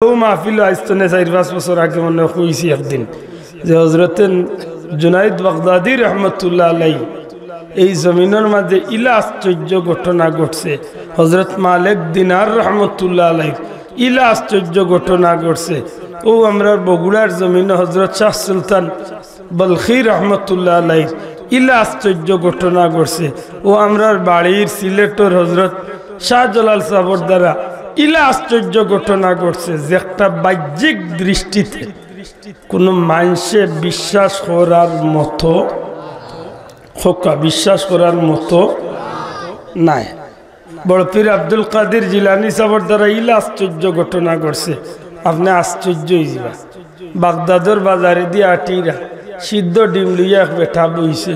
মাহফিল আইস্তনে 4-5 বছর আগে মনে হইছি একদিন যে হযরত জুনাইদ বাগদাদি রহমতুল্লাহ আলাইহি এই জমিনের মাঝে ইলা আশ্চর্য ঘটনা ঘটছে। হযরত মালিক দিনার রহমতুল্লাহ আলাইহি ইলা আশ্চর্য ঘটনা ঘটছে। ও আমরা বগুড়ার জমিনে হযরত শাহ সুলতান বলখি রহমতুল্লাহ আলাইহি ইলা আশ্চর্য ঘটনা ঘটছে। ও আমরার বাড়ির সিলেটের হযরত শাহজালাল সাহেবের দ্বারা ইলা আশ্চর্য ঘটনা ঘটছে যে একটা বাহ্যিক দৃষ্টিতে কোনো মানুষে বিশ্বাস করার মতো নাই। বড় পীর আব্দুল কাদের জিলানী সাহেবের দ্বারা ইলা আশ্চর্য ঘটনা ঘটছে। আপনি আশ্চর্য হয়ে যাবা। বাগদাদর বাজারে দিয়ে আটিরা সিদ্ধ ডিম লইয়া বেঠা বইছে।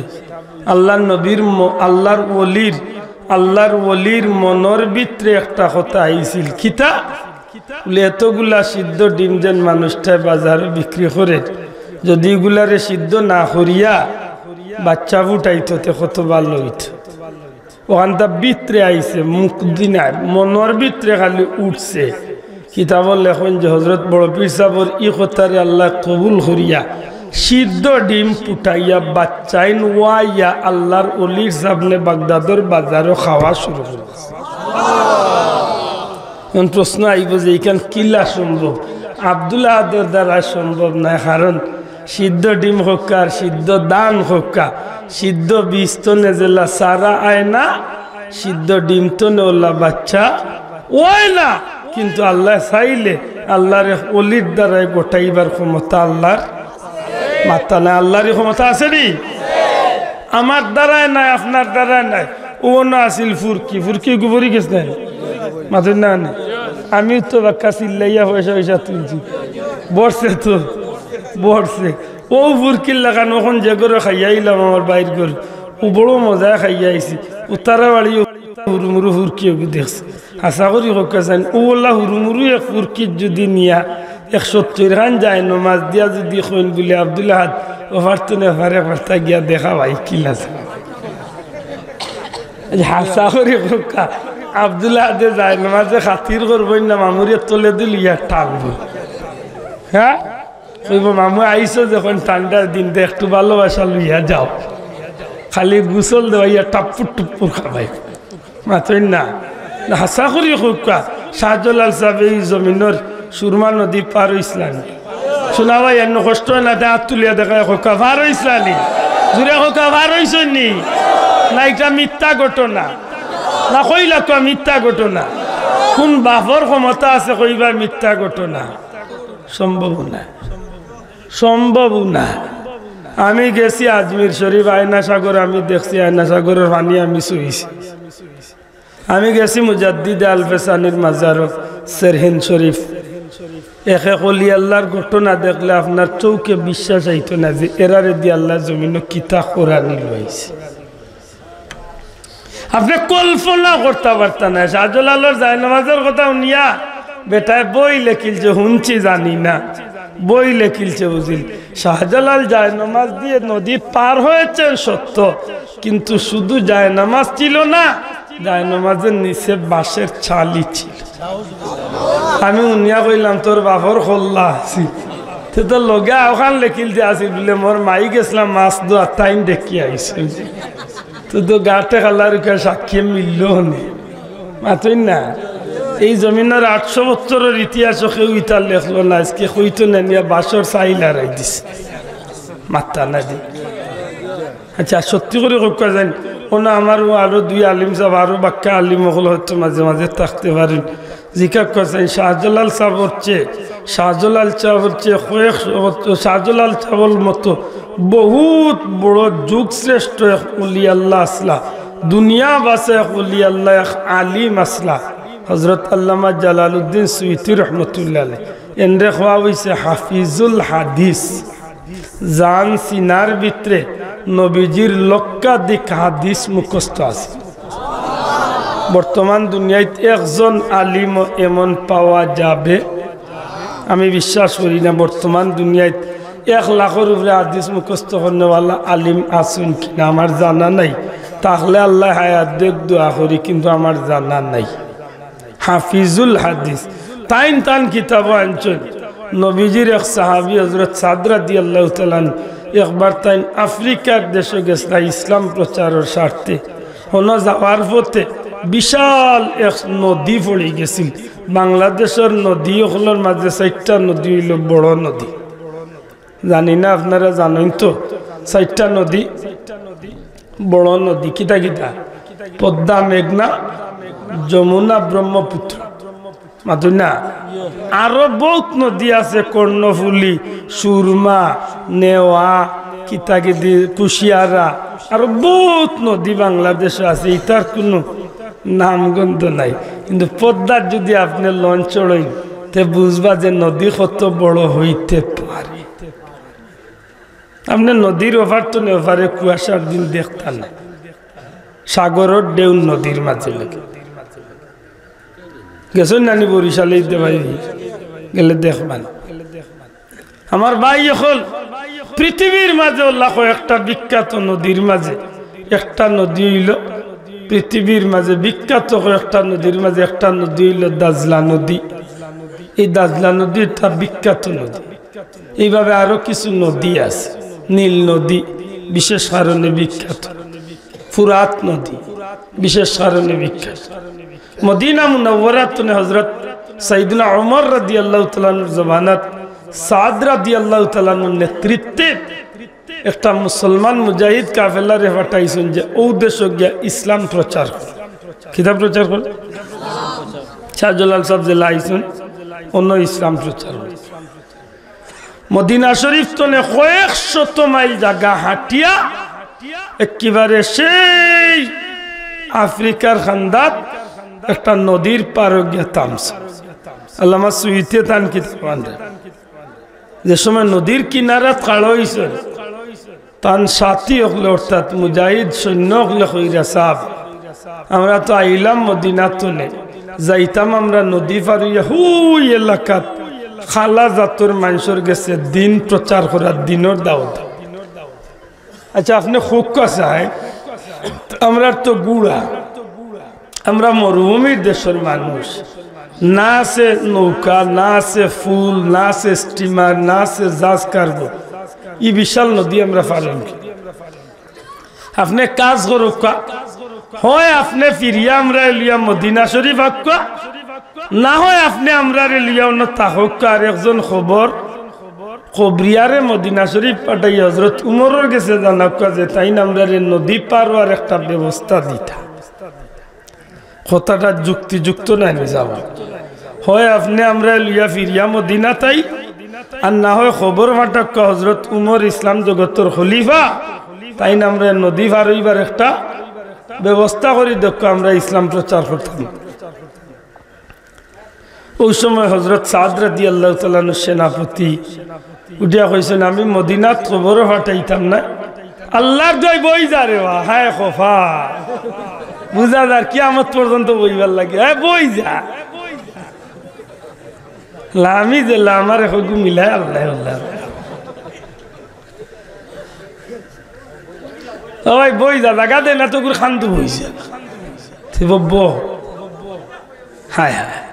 আল্লাহর ওলির মনের ভিতরে একটা কথা আইছিল কিতা বলে এতগুলা সিদ্ধ ডিম যেন মানুষটা বাজারে বিক্রি করে যদি এগুলারে সিদ্ধ না করিয়া বাচ্চা ফুটাইতো কত ভালো হইত। ওখানটা ভিতরে আইছে মুখ দিনা মনের ভিতরে খালি উঠছে। কিতাবর লেখন যে হযরত বড় পীর সাহেবের ই কথারে আল্লাহ কবুল করিয়া সিদ্ধ ডিম ফুটাইয়া বাচ্চাইন ওয়াইয়া আল্লাহর ওলির সামনে বাগদাদর বাজারও খাওয়া শুরু করেছে। প্রশ্ন আইব যে এখান কিলা সম্ভব? আব্দুল আহাদের দ্বারা সম্ভব নয়, কারণ সিদ্ধ ডিম হোক্কা আর সিদ্ধ দান হোক্কা সিদ্ধ বীজ তো নেজেলা সারা আয় না, সিদ্ধ ডিম তো নেওলা বাচ্চা ওই না। কিন্তু আল্লাহ চাইলে আল্লাহর ওলির দ্বারাই গোটাইবার ক্ষমতা আল্লাহর মাত্রা নাই। আল্লাহরই ক্ষমতা আছে নি, আমার দ্বারাই নাই, আপনার দ্বারাই নাই। ও না আসিল ফুরকি গুবরি গেছে না মাথুর না। আমিও তো বাক্কা চিল্লাইয়া পয়সা তুলছি বসছে ও ফুরকির লাগানো এখন যে করে খাইয়াইলাম আমার বাইর করে ও বড় মজা খাইয়াইছি। ও তারা বাড়ি হুরুমুরু ফুরকি দেখছে আশা করি হোক ওলা হুরুমুরু এক ফুরকির যদি নিয়া 170 খান যায় নমাজ দিয়া যদি কইন বলে আব্দুল আহাদ ও পারতো না পারতা গিয়া দেখা ভাই কিলা হাসা করি হোকা আব্দুল আহাদে যায় নমাজে খাতির করবই না মামুরিয়া তলে দিল ইয়া টানবো। হ্যাঁ কইব মামু আইসো যখন ঠান্ডার দিন একটু ভালোবাসা লইয়া যাও, খালি গুসল দেওয়া ইয়া টাপ্পুর খাবাই মাতই না। হাসা করি হোকা শাহজালাল সাহেব এই জমিনের সুরমা নদী পার ইসলামী শোনা ভাই এন্ন কষ্ট না হাত তুলিয়া দেখা হোকা ভার ইসলামী জুড়ে হোকা ভার হইসনি না, এটা মিথ্যা ঘটনা না কইলা তো মিথ্যা ঘটনা। কোন বাপর ক্ষমতা আছে কইবা মিথ্যা ঘটনা? সম্ভব না। আমি গেছি আজমির শরীফ আয়না সাগর, আমি দেখছি আয়না সাগরের পানি আমি শুইছি। আমি গেছি মুজাদ্দিদ আল-ফেসানির মাজার সেরহিন শরীফ। একে কলি আল্লাহর ঘটনা দেখলে আপনার চৌকে বিশ্বাস আইতো না যে এরারে দিয়ে আল্লাহ জমিন কিতা কোরআনি লইছে। আপনি কল্পনা করতে পারতেন না। শাহজালালের জায়নামাজের কথা শুনিয়া বেটায় বই লেখিলছে, শুনছি জানি না, বই লেখিলছে বুঝিল। শাহজালাল জায়নামাজ দিয়ে নদী পার হয়েছেন সত্য, কিন্তু শুধু জায়নামাজ ছিল না, জায়নামাজের নিচে বাঁশের ছালি ছিল। আমি উনিয়া কইলাম তোর বাপর খোল্লা আছি তো লগে ওখান লেখিল যে আসি বলে মোর মাই গেছিলাম মাছ দোয়া টাইম দেখি আইসি তো গাতে খালার সাক্ষী মিলল নি মাতই না। এই জমিনের 800 বছরের ইতিহাস কেউ ইতার লেখলো না, আজকে কইতো না নিয়ে বাসর চাইল হারাই দিছে মাত্রা না দি। আচ্ছা সত্যি করে কোকা যান ওনা আমারও আরো 2 আলিম সাহেব আরো বাক্কা আলিম হল হয়তো মাঝে মাঝে থাকতে পারেন। জিজ্ঞাসা করছেন শাহজালাল শাহজালাল সাহেবের মতো বহুত বড় যুগ শ্রেষ্ঠ এক ওলি আল্লাহ আসলা, দুনিয়া বাসে এক ওলি আল্লাহ এক আলিম আসলা হযরত আল্লামা জালালউদ্দিন সুয়ুতি রহমতুল্লাহ আলাইহি। এন্ডে খোয়া হইছে হাফিজুল হাদিস। জান সিনার ভিতরে নবীজির লক্ষাধিক হাদিস মুখস্থ আছে। বর্তমান দুনিয়ায় একজন আলিম এমন পাওয়া যাবে আমি বিশ্বাস করি না। বর্তমান দুনিয়ায় 1 লাখের উপরে হাদিস মুখস্থ করেওয়ালা আলিম আছেন কিনা আমার জানা নাই। তাহলে আল্লাহ হায়াত দেখ দোয়া করি, কিন্তু আমার জানা নাই। হাফিজুল হাদিস তান কিতাব আনছেন নবীজির এক সাহাবী হযরত সাদ রাদিয়াল্লাহু তাআলা একবার তাই আফ্রিকার দেশে গেছিল ইসলাম প্রচারের স্বার্থে। হনো যাওয়ার পথে বিশাল এক নদী পড়ে গেছিল। বাংলাদেশের নদী ওগুলোর মাঝে 4টা নদী হইল বড় নদী। জানি না আপনারা জানেন তো 4টা নদী বড় নদী কিতা কিতা? পদ্মা, মেঘনা, যমুনা, ব্রহ্মপুত্র, মাধুনা। আরো বহুত নদী আছে, কর্ণফুলী, সুরমা, নেওয়া, কিতাগিদি, কুশিয়ারা, আরো বহুত নদী বাংলাদেশে আছে। এটার কোনো নামগন্ধ নাই। কিন্তু পদ্মার যদি আপনি লঞ্চ চড়েন তে বুঝবা যে নদী কত বড় হইতে পারে। আপনি নদীর ওভার তো ওভারে কুয়াশার দিন দেখতেন না, সাগরের ঢেউ নদীর মাঝে লেগে গেছেন নানি বরিশালে ভাই গেলে দেখবেন। আমার ভাই এখন পৃথিবীর মাঝে লাখ একটা বিখ্যাত নদীর মাঝে একটা নদী হইল, পৃথিবীর মাঝে বিখ্যাত একটা নদীর মাঝে একটা নদী হইল দাজলা নদী। এই দাজলা নদীটা বিখ্যাত নদী। এইভাবে আরো কিছু নদী আছে। নীল নদী বিশেষ কারণে বিখ্যাত, ফুরাত নদী বিশেষ কারণে বিখ্যাত। মদিনা মুনাওয়ারাতে হযরত সাইয়েদনা ওমর রাদিয়াল্লাহু তাআলার জমানাত সাদ রাদিয়াল্লাহু তাআলার নেতৃত্বে একটা মুসলমান মুজাহিদ কাফেলারে পাঠাইছেন যে ও দেশে গিয়া ইসলাম প্রচার করে। কিতাব প্রচার করে শাহজালাল সাহেব যে লাইছেন অন্য ইসলাম প্রচার করে। মদিনা শরীফ তো কয়েক শত মাইল জায়গা হাঁটিয়া একেবারে সেই আফ্রিকার খান্দাত একটা নদীর পার গিয়া থামছে। আল্লামা সুইতে তান কিতাব যে সময় নদীর কিনারা খাড় হয়েছে তান সাথী হলে অর্থাৎ মুজাহিদ সৈন্য হলে কইরা সাহেব আমরা তো আইলাম মদিনা তো নে যাইতাম আমরা নদী পারিয়া হুই এলাকাত খালা জাতর মানুষের গেছে দিন প্রচার করার দিনের দাওয়াত। আচ্ছা আপনি খুব কাছে আমরা তো গুড়া, আমরা মরুভূমির দেশের মানুষ, না আছে নৌকা, না আছে ফুল, না আছে স্টিমার, না আছে জাহাজ কার্গো। ই বিশাল নদী আমরা পালন করি। আপনি কাজ করুক, হয় আপনি ফিরিয়া আমরা লিয়া মদিনা শরীফ আক্কা, না হয় আপনি আমরা লিয়া অন্য তাহক। আর একজন খবরিয়ারে মদিনা শরীফ পাঠাই হযরত উমরের গেছে জানাক্কা যে তাই আমরা নদী পার হওয়ার একটা ব্যবস্থা দিতা। কথাটা যুক্তিযুক্ত নাই যাব। হয় আপনি আমরা লিয়া ফিরিয়া মদিনা তাই, আর না হয় খবর ফাটাক্কা হযরত উমর ইসলাম জগতের খলিফা তাই আমরা নদী পার হইবার একটা ব্যবস্থা করি দেখো আমরা ইসলাম প্রচার করতাম। ওই সময় হযরত সাদ রাদিয়াল্লাহু তাআলা সেনাপতি উঠিয়া কইছেন আমি মদিনাত খবর ফাটাইতাম না, আল্লাহর দয় বই যা রে বা হায় খোফা বুঝা যার কিয়ামত পর্যন্ত বইবার লাগে। হ্যাঁ বই যা লামি যে আমার এখন মিলায় আল্লাহ আল্লাহ ওই বই যা জাগা দে না তো খান্দু বইছে হায় হায়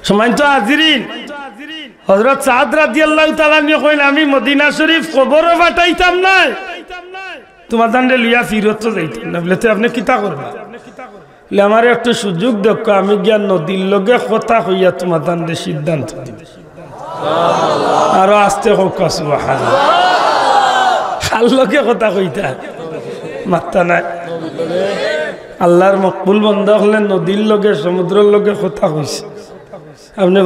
সময় তো হাজিরিন হযরত সাদ রাদিয়াল্লাহু তাআলা নিয়ে কইলেন আমি মদিনা শরীফ খবরও পাঠাইতাম না, তোমার দান্ডে লইয়া ফিরত তো যাইতাম না। বলে তো আপনি কিতা করবা? বলে আমার একটা সুযোগ দেখো, আমি গিয়া নদীর লগে কথা হইয়া তোমার দান্ডে সিদ্ধান্ত দিব। আরো আস্তে হোক সুবহানাল্লাহ, খাল লগে কথা কইতা মাত্তা নাই। আল্লাহর মকবুল বন্দা হলেন নদীর লগে সমুদ্রের লগে কথা কইছে। আপনি